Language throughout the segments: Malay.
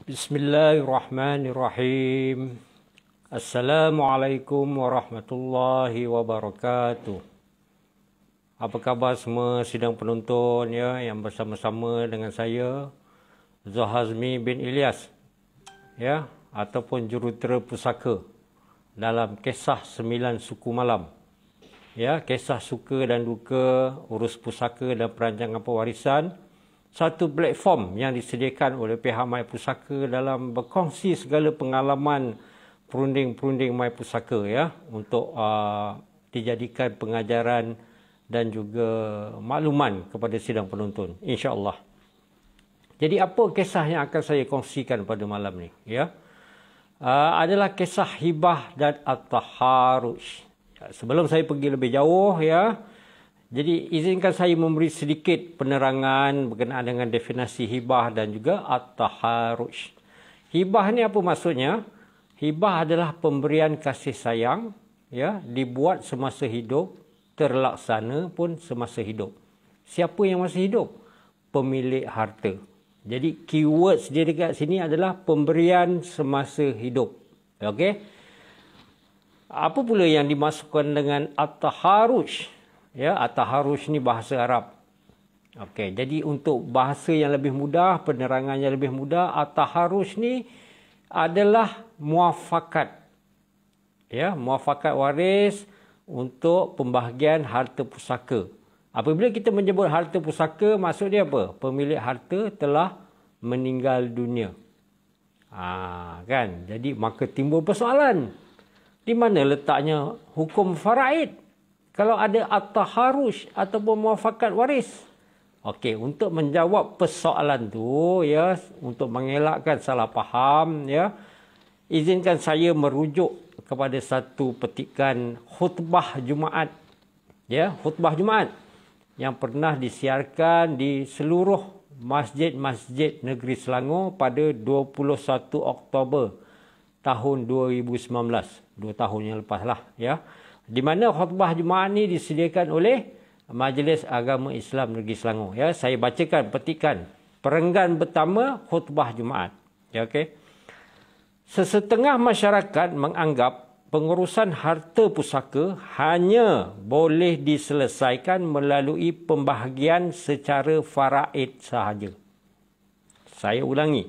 Bismillahirrahmanirrahim. Assalamualaikum warahmatullahi wabarakatuh. Apa khabar semua sidang penonton ya yang bersama-sama dengan saya Zulhazmi bin Ilyas ya ataupun jurutera pusaka dalam kisah 9 suku malam. Ya, kisah suka dan duka, urus pusaka dan perancangan pewarisan. Satu platform yang disediakan oleh pihak My Pusaka dalam berkongsi segala pengalaman perunding-perunding My Pusaka ya untuk dijadikan pengajaran dan juga makluman kepada sidang penonton insya-Allah. Jadi apa kisah yang akan saya kongsikan pada malam ni ya? Adalah kisah hibah dan at-taharuj. Sebelum saya pergi lebih jauh ya, jadi izinkan saya memberi sedikit penerangan berkenaan dengan definisi hibah dan juga at-taharuj. Hibah ni apa maksudnya? Hibah adalah pemberian kasih sayang ya, dibuat semasa hidup, terlaksana pun semasa hidup. Siapa yang masih hidup? Pemilik harta. Jadi keywords dia dekat sini adalah pemberian semasa hidup. Okey. Apa pula yang dimasukkan dengan at-taharuj? Ya, at-taharuj ni bahasa Arab. Okey, jadi untuk bahasa yang lebih mudah, penerangan yang lebih mudah, at-taharuj ni adalah muafakat. Ya, muafakat waris untuk pembahagian harta pusaka. Apabila kita menyebut harta pusaka, maksud dia apa? Pemilik harta telah meninggal dunia. Kan? Jadi maka timbul persoalan. Di mana letaknya hukum faraid? Kalau ada at-taharuj ataupun muafakat waris. Okey, untuk menjawab persoalan tu ya, untuk mengelakkan salah faham ya, izinkan saya merujuk kepada satu petikan khutbah Jumaat. Ya, khutbah Jumaat yang pernah disiarkan di seluruh masjid-masjid negeri Selangor pada 21 Oktober tahun 2019. 2 tahun yang lepaslah ya. Di mana khutbah Jumaat ni disediakan oleh Majlis Agama Islam Negeri Selangor. Ya, saya bacakan petikan perenggan pertama khutbah Jumaat. Ya, okey. Sesetengah masyarakat menganggap pengurusan harta pusaka hanya boleh diselesaikan melalui pembahagian secara faraid sahaja. Saya ulangi,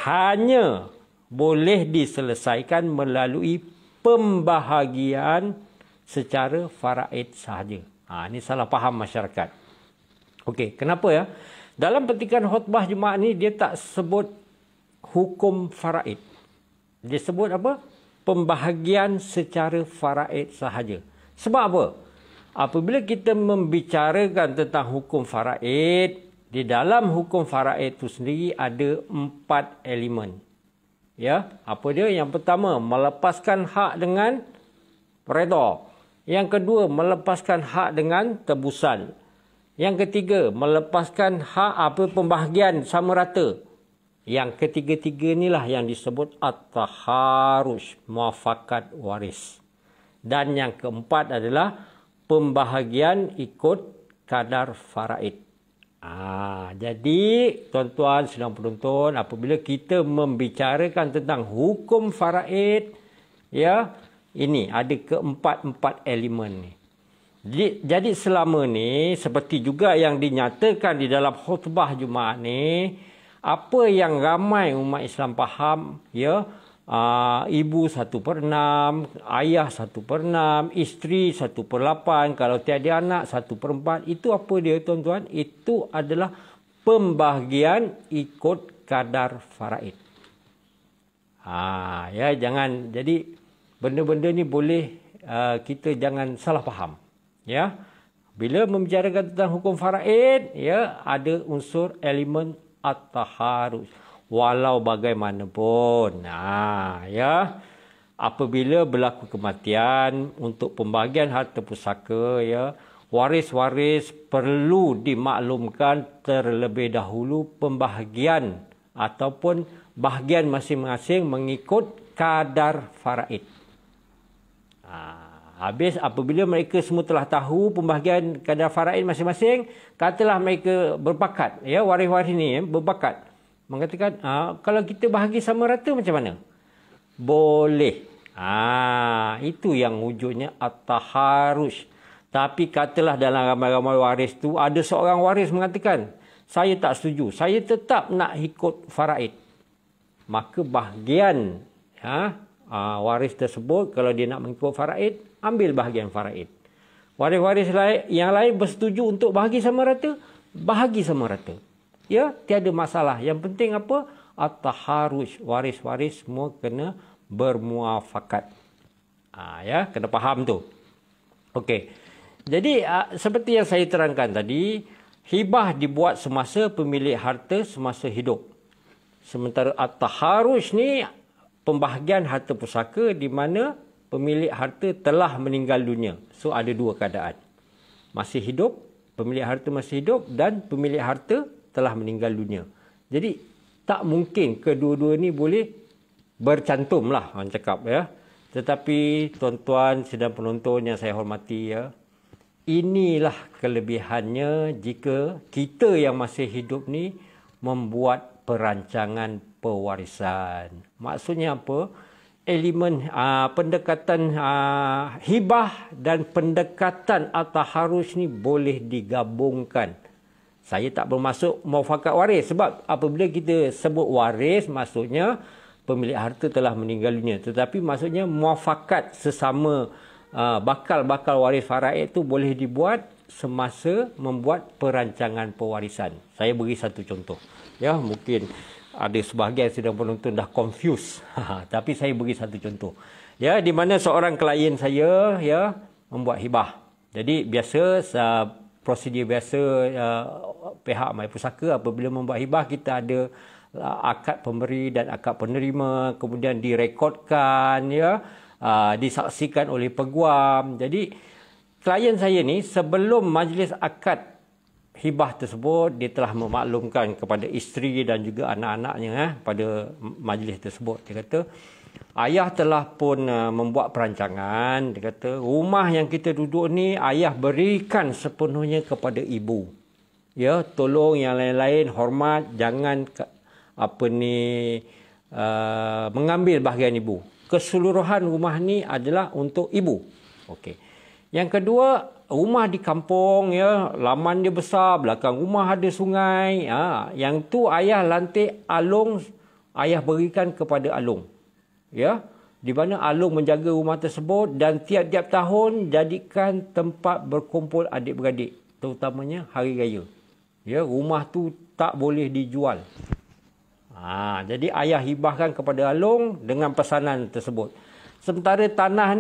hanya boleh diselesaikan melalui pembahagian secara faraid sahaja. Ini salah faham masyarakat. Okey, kenapa ya? Dalam petikan khutbah Jumaat ni dia tak sebut hukum faraid. Dia sebut apa? Pembahagian secara faraid sahaja. Sebab apa? Apabila kita membicarakan tentang hukum faraid, di dalam hukum faraid itu sendiri ada 4 elemen. Ya, apa dia? Yang pertama, melepaskan hak dengan redha. Yang kedua, melepaskan hak dengan tebusan. Yang ketiga, melepaskan hak pembahagian sama rata. Yang ketiga-tiga inilah yang disebut at-taharuj, muafakat waris. Dan yang keempat adalah pembahagian ikut kadar faraid. Jadi tuan-tuan sedang penonton, apabila kita membicarakan tentang hukum faraid, ya, ini ada keempat-empat elemen ni. Jadi selama ni seperti juga yang dinyatakan di dalam khutbah Jumaat ni, apa yang ramai umat Islam faham ya, ibu 1/6, ayah 1/6, isteri 1/8, kalau tiada anak 1/4, itu apa dia tuan-tuan? Itu adalah pembahagian ikut kadar faraid. Ya, jangan jadi benda-benda ni boleh kita jangan salah faham. Ya, bila membicarakan tentang hukum faraid, ya, ada unsur elemen at-taharuj. Walau bagaimanapun, ya, apabila berlaku kematian untuk pembahagian harta pusaka, ya, waris-waris perlu dimaklumkan terlebih dahulu pembahagian ataupun bahagian masing-masing mengikut kadar faraid. Habis apabila mereka semua telah tahu pembahagian kadar faraid masing-masing, katalah mereka berbakat, ya, waris-waris ni berbakat Mengatakan, kalau kita bahagi sama rata macam mana? Boleh. Itu yang wujudnya at-taharush. Tapi katalah dalam ramai-ramai waris tu ada seorang waris mengatakan, saya tak setuju, saya tetap nak ikut faraid. Maka bahagian waris tersebut, kalau dia nak mengikut faraid, ambil bahagian faraid. Waris-waris yang lain bersetuju untuk bahagi sama rata, bahagi sama rata. Ya, tiada masalah. Yang penting apa? At-taharush. Waris-waris semua kena bermuafakat. Ya, kena faham tu. Okey. Jadi seperti yang saya terangkan tadi, hibah dibuat semasa pemilik harta semasa hidup. Sementara at-taharush ni pembahagian harta pusaka di mana pemilik harta telah meninggal dunia. So ada dua keadaan. Masih hidup, pemilik harta masih hidup, dan pemilik harta telah meninggal dunia. Jadi tak mungkin kedua-dua ni boleh bercantum lah orang cakap ya. Tetapi tuan-tuan sedang penonton yang saya hormati ya, inilah kelebihannya jika kita yang masih hidup ni membuat perancangan pewarisan. Maksudnya apa? Elemen pendekatan hibah dan pendekatan at-taharush ni boleh digabungkan. Saya tak bermaksud muafakat waris, sebab apabila kita sebut waris maksudnya pemilik harta telah meninggal dunia. Tetapi maksudnya muafakat sesama bakal-bakal waris faraid tu boleh dibuat semasa membuat perancangan pewarisan. Saya beri satu contoh. Ya, mungkin ada sebahagian sedang penonton dah confused. Tapi saya beri satu contoh. Ya, di mana seorang klien saya ya membuat hibah. Jadi biasa prosedur biasa pihak Mai Pusaka apabila membuat hibah, kita ada akad pemberi dan akad penerima, kemudian direkodkan ya, disaksikan oleh peguam. Jadi klien saya ni sebelum majlis akad hibah tersebut, dia telah memaklumkan kepada isteri dan juga anak-anaknya pada majlis tersebut. Dia kata, ayah telah pun membuat perancangan. Dia kata, rumah yang kita duduk ni ayah berikan sepenuhnya kepada ibu. Ya, tolong yang lain-lain hormat, jangan mengambil bahagian ibu. Keseluruhan rumah ni adalah untuk ibu. Okey. Yang kedua, rumah di kampung ya, laman dia besar, belakang rumah ada sungai. Yang tu ayah lantik alung, ayah berikan kepada alung. Ya, di mana alung menjaga rumah tersebut dan tiap-tiap tahun jadikan tempat berkumpul adik-beradik, terutamanya hari raya. Ya, rumah tu tak boleh dijual. Jadi ayah hibahkan kepada alung dengan pesanan tersebut. Sementara tanah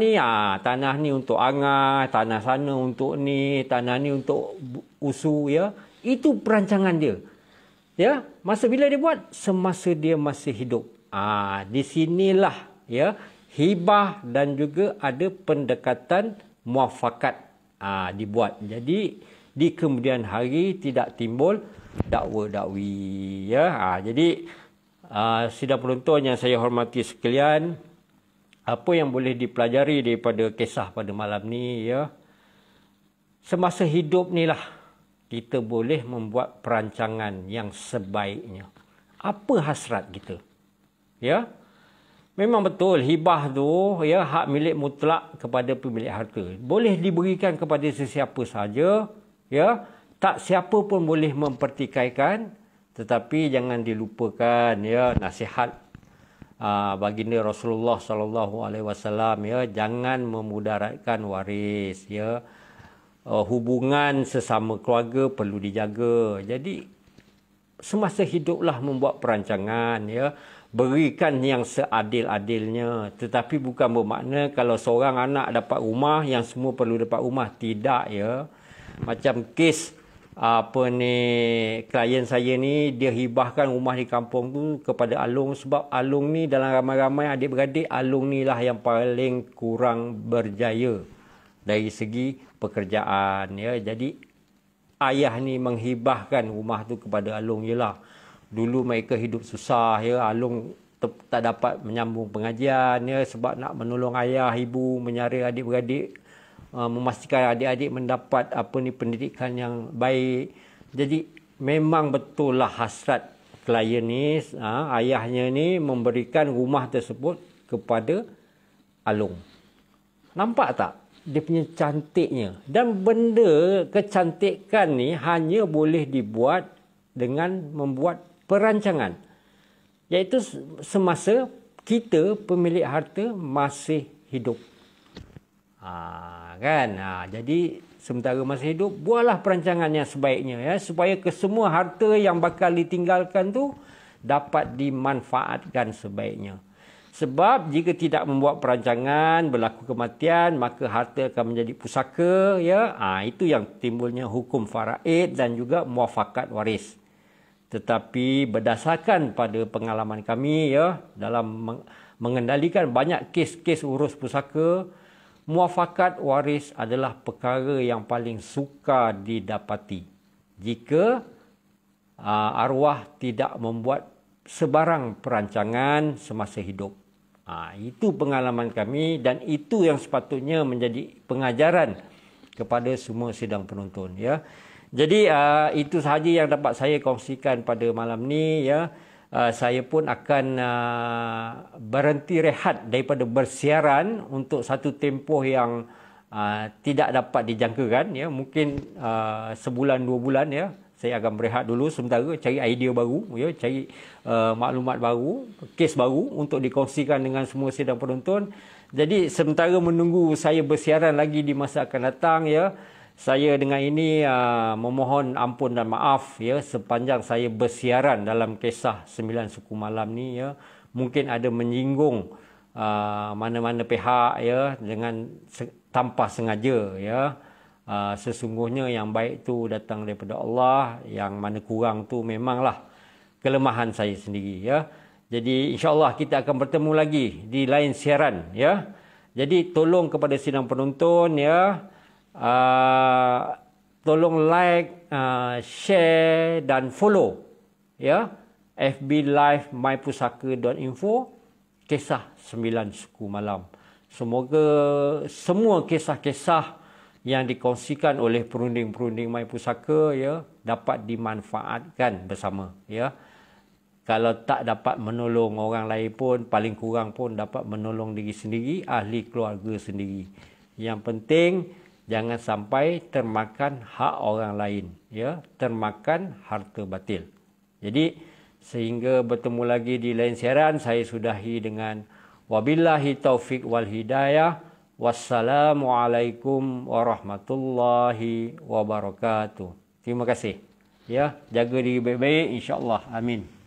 ni untuk angai, tanah sana untuk ni, tanah ni untuk usu ya. Itu perancangan dia. Ya, masa bila dia buat? Semasa dia masih hidup. Di sinilah ya hibah dan juga ada pendekatan muafakat dibuat. Jadi di kemudian hari tidak timbul dakwa-dakwi ya. Jadi sidang penonton yang saya hormati sekalian, apa yang boleh dipelajari daripada kisah pada malam ni ya, semasa hidup ni lah kita boleh membuat perancangan yang sebaiknya. Apa hasrat kita? Ya. Memang betul hibah tu ya hak milik mutlak kepada pemilik harta. Boleh diberikan kepada sesiapa saja ya. Tak siapa pun boleh mempertikaikan, tetapi jangan dilupakan ya nasihat baginda Rasulullah sallallahu alaihi wasallam ya, jangan memudaratkan waris ya. Hubungan sesama keluarga perlu dijaga. Jadi semasa hiduplah membuat perancangan ya, berikan yang seadil-adilnya. Tetapi bukan bermakna kalau seorang anak dapat rumah yang semua perlu dapat rumah, tidak ya. Macam kes klien saya ni, dia hibahkan rumah di kampung tu kepada alung, sebab alung ni dalam ramai-ramai adik-beradik, alung ni lah yang paling kurang berjaya dari segi pekerjaan ya. Jadi ayah ni menghibahkan rumah tu kepada alung jelah. Dulu mereka hidup susah ya, alung tak dapat menyambung pengajian ya, sebab nak menolong ayah ibu, menyara adik-beradik, memastikan adik-adik mendapat pendidikan yang baik. Jadi memang betul lah hasrat klien ni, ayahnya ni memberikan rumah tersebut kepada Alung. Nampak tak dia punya cantiknya? Dan benda kecantikan ni hanya boleh dibuat dengan membuat perancangan, iaitu semasa kita pemilik harta masih hidup. Jadi sementara masih hidup, buatlah perancangan yang sebaiknya, ya, supaya kesemua harta yang bakal ditinggalkan tu dapat dimanfaatkan sebaiknya. Sebab jika tidak membuat perancangan, berlaku kematian, maka harta akan menjadi pusaka, ya. Itu yang timbulnya hukum faraid dan juga muafakat waris. Tetapi berdasarkan pada pengalaman kami, ya, dalam mengendalikan banyak kes-kes urus pusaka, muafakat waris adalah perkara yang paling sukar didapati jika arwah tidak membuat sebarang perancangan semasa hidup. Itu pengalaman kami dan itu yang sepatutnya menjadi pengajaran kepada semua sidang penonton, ya. Jadi itu sahaja yang dapat saya kongsikan pada malam ni, ya. Saya pun akan berhenti rehat daripada bersiaran untuk satu tempoh yang tidak dapat dijangkakan, ya. Mungkin sebulan 2 bulan, ya. Saya akan berehat dulu sementara, cari idea baru, ya, cari maklumat baru, kes baru untuk dikongsikan dengan semua sidang penonton. Jadi sementara menunggu saya bersiaran lagi di masa akan datang, ya, saya dengan ini memohon ampun dan maaf, ya, sepanjang saya bersiaran dalam kisah 9 suku malam ni, ya. Mungkin ada menyinggung mana-mana pihak, ya, dengan tanpa sengaja, ya. Sesungguhnya yang baik tu datang daripada Allah, yang mana kurang tu memanglah kelemahan saya sendiri, ya. Jadi insya-Allah kita akan bertemu lagi di lain siaran, ya. Jadi tolong kepada sidang penonton, ya, tolong like, share dan follow, ya, FB Live mypusaka.info kisah 9 suku malam. Semoga semua kisah-kisah yang dikongsikan oleh perunding-perunding My Pusaka, ya, dapat dimanfaatkan bersama, ya. Kalau tak dapat menolong orang lain pun, paling kurang pun dapat menolong diri sendiri, ahli keluarga sendiri. Yang penting jangan sampai termakan hak orang lain, ya, termakan harta batil. Jadi sehingga bertemu lagi di lain siaran, saya sudahi dengan wabillahi taufik wal hidayah. Wassalamualaikum warahmatullahi wabarakatuh. Terima kasih. Ya, jaga diri baik-baik, insya-Allah. Amin.